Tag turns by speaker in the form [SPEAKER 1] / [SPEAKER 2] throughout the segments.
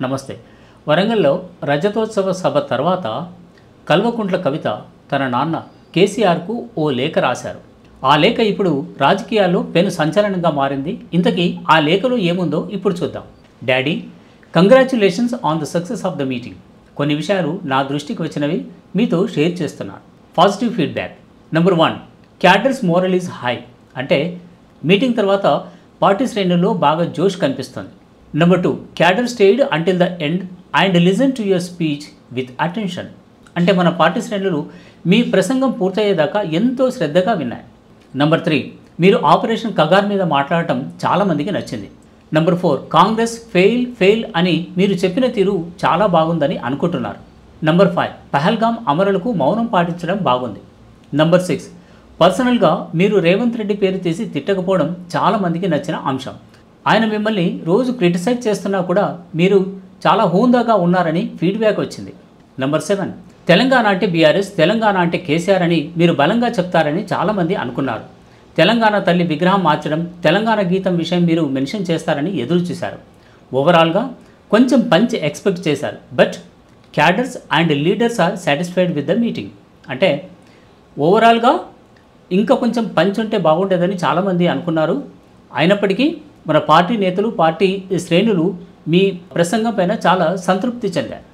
[SPEAKER 1] నమస్తే. వరంగల్లో రజతోత్సవ సభ తర్వాత కల్వకుంట్ల కవిత తన నాన్న కేసీఆర్కు ఓ లేఖ రాశారు. ఆ లేఖ ఇప్పుడు రాజకీయాల్లో పెను సంచలనంగా మారింది. ఇంతకీ ఆ లేఖలో ఏముందో ఇప్పుడు చూద్దాం. Daddy, congratulations on the success of the meeting. కొన్ని విషయాలు నా దృష్టికి వచ్చినవి మీతో షేర్ చేస్తున్నాను. Positive feedback. Number 1, cadres morale is high. అంటే మీటింగ్ తర్వాత పార్టీ శ్రేణుల్లో బాగా జోష్ కనిపిస్తుంది. Number 2, cadre stayed until the end and listen to your speech with attention. అంటే మన పార్టీ శ్రేణులు మీ ప్రసంగం పూర్తయ్యేదాకా ఎంతో శ్రద్ధగా విన్నాయి. నెంబర్ 3, మీరు ఆపరేషన్ కగార్ మీద మాట్లాడటం చాలామందికి నచ్చింది. నెంబర్ 4, కాంగ్రెస్ ఫెయిల్ అని మీరు చెప్పిన తీరు చాలా బాగుందని అనుకుంటున్నారు. నెంబర్ 5, పహల్గామ్ అమరులకు మౌనం పాటించడం బాగుంది. నెంబర్ 6, పర్సనల్గా మీరు రేవంత్ రెడ్డి పేరు తీసి తిట్టకపోవడం చాలామందికి నచ్చిన అంశం. ఆయన మిమ్మల్ని రోజు క్రిటిసైజ్ చేస్తున్నా కూడా మీరు చాలా హూందాగా ఉన్నారని ఫీడ్బ్యాక్ వచ్చింది. నెంబర్ 7, తెలంగాణ అంటే బీఆర్ఎస్, తెలంగాణ అంటే కేసీఆర్ అని మీరు బలంగా చెప్తారని చాలామంది అనుకున్నారు. తెలంగాణ తల్లి విగ్రహం మార్చడం, తెలంగాణ గీతం విషయం మీరు మెన్షన్ చేస్తారని ఎదురు చూశారు. ఓవరాల్గా కొంచెం పంచ్ ఎక్స్పెక్ట్ చేశారు. But cadres and leaders are satisfied with the meeting. అంటే ఓవరాల్గా ఇంకా కొంచెం పంచ్ ఉంటే బాగుండేదని చాలామంది అనుకున్నారు. అయినప్పటికీ మన పార్టీ నేతలు, పార్టీ శ్రేణులు మీ ప్రసంగం పైన చాలా సంతృప్తి చెందారు.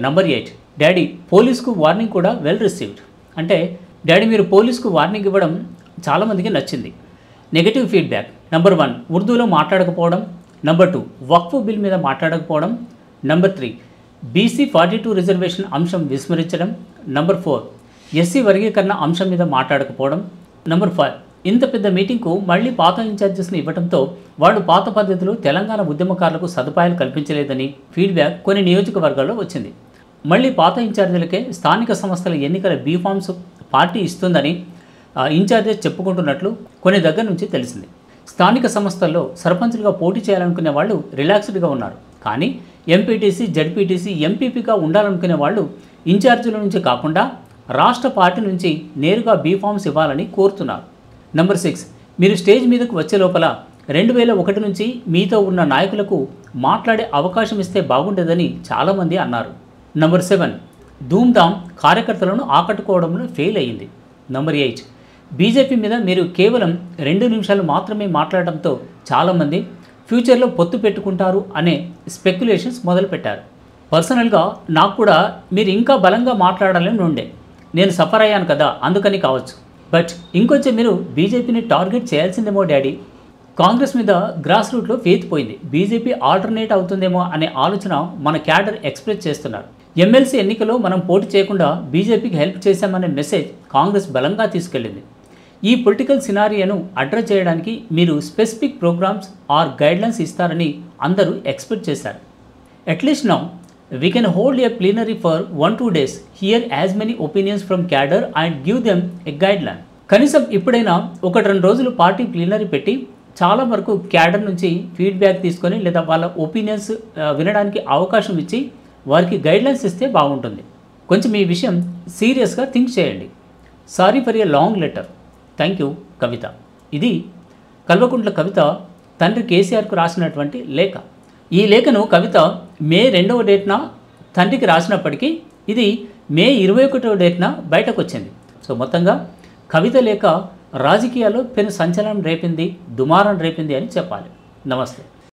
[SPEAKER 1] నెంబర్ 8, డాడీ, పోలీస్కు వార్నింగ్ కూడా వెల్ రిసీవ్డ్. అంటే డాడీ, మీరు పోలీస్కు వార్నింగ్ ఇవ్వడం చాలామందికి నచ్చింది. Negative feedback. నెంబర్ 1, ఉర్దూలో మాట్లాడకపోవడం. నెంబర్ 2, వక్ఫ్ బిల్ మీద మాట్లాడకపోవడం. నెంబర్ 3, బీసీ 42 రిజర్వేషన్ అంశం విస్మరించడం. నెంబర్ 4, ఎస్సీ వర్గీకరణ అంశం మీద మాట్లాడకపోవడం. నెంబర్ 5, ఇంత పెద్ద మీటింగ్కు మళ్ళీ పాత ఇన్ఛార్జెస్ని ఇవ్వడంతో వాళ్ళు పాత పద్ధతిలో తెలంగాణ ఉద్యమకారులకు సదుపాయాలు కల్పించలేదని ఫీడ్బ్యాక్ కొన్ని నియోజకవర్గాల్లో వచ్చింది. మళ్ళీ పాత ఇన్ఛార్జీలకే స్థానిక సంస్థల ఎన్నికల బీఫామ్స్ పార్టీ ఇస్తుందని ఇన్ఛార్జెస్ చెప్పుకుంటున్నట్లు కొన్ని దగ్గర నుంచి తెలిసింది. స్థానిక సంస్థల్లో సర్పంచ్లుగా పోటీ చేయాలనుకునే వాళ్ళు రిలాక్స్డ్గా ఉన్నారు. కానీ ఎంపీటీసీ, జడ్పీటీసీ, ఎంపీపీగా ఉండాలనుకునే వాళ్ళు ఇన్ఛార్జీల నుంచి కాకుండా రాష్ట్ర పార్టీ నుంచి నేరుగా బీఫామ్స్ ఇవ్వాలని కోరుతున్నారు. నెంబర్ 6, మీరు స్టేజ్ మీదకు వచ్చే లోపల 2001 నుంచి మీతో ఉన్న నాయకులకు మాట్లాడే అవకాశం ఇస్తే బాగుండేదని చాలామంది అన్నారు. నెంబర్ 7, ధూమ్ధామ్ కార్యకర్తలను ఆకట్టుకోవడంలో ఫెయిల్ అయ్యింది. నెంబర్ 8, బీజేపీ మీద మీరు కేవలం 2 నిమిషాలు మాత్రమే మాట్లాడడంతో చాలామంది ఫ్యూచర్లో పొత్తు పెట్టుకుంటారు అనే స్పెక్యులేషన్స్ మొదలుపెట్టారు. పర్సనల్గా నాకు కూడా మీరు ఇంకా బలంగా మాట్లాడాలని ఉండే, నేను సఫర్ అయ్యాను కదా అందుకని కావచ్చు. బట్ ఇంకొంచెం మీరు బీజేపీని టార్గెట్ చేయాల్సిందేమో డాడీ. కాంగ్రెస్ మీద గ్రాస్ రూట్లో ఫెయిత్ పోయింది. బీజేపీ ఆల్టర్నేట్ అవుతుందేమో అనే ఆలోచన మన క్యాడర్ ఎక్స్ప్రెస్ చేస్తున్నారు. ఎమ్మెల్సీ ఎన్నికలో మనం పోటీ చేయకుండా బీజేపీకి హెల్ప్ చేశామనే మెసేజ్ కాంగ్రెస్ బలంగా తీసుకెళ్లింది. ఈ పొలిటికల్ సినారియోను అడ్రస్ చేయడానికి మీరు స్పెసిఫిక్ ప్రోగ్రామ్స్ ఆర్ గైడ్లైన్స్ ఇస్తారని అందరూ ఎక్స్పెక్ట్ చేశారు. At least now we can hold a plenary for 1-2 days, hear as many opinions from cadre and give them a guideline. కనీసం ఇప్పుడైనా 1-2 రోజులు పార్టీ ప్లీనరీ పెట్టి చాలా వరకు క్యాడర్ నుంచి ఫీడ్బ్యాక్ తీసుకొని లేదా వాళ్ళ ఒపీనియన్స్ వినడానికి అవకాశం ఇచ్చి వారికి గైడ్లైన్స్ ఇస్తే బాగుంటుంది. కొంచెం ఈ విషయం సీరియస్గా థింక్ చేయండి. Sorry for a long letter. Thank you Kavitha. ఇది కల్వకుంట్ల కవిత తండ్రి కేసీఆర్కు రాసినటువంటి లేఖ. ఈ లేఖను కవిత మే 2వ డేట్న తండ్రికి రాసినప్పటికీ ఇది మే 21వ డేట్న బయటకు వచ్చింది. సో మొత్తంగా కవిత లేఖ రాజకీయాల్లో పెను సంచలనం రేపింది, దుమారం రేపింది అని చెప్పాలి. నమస్తే.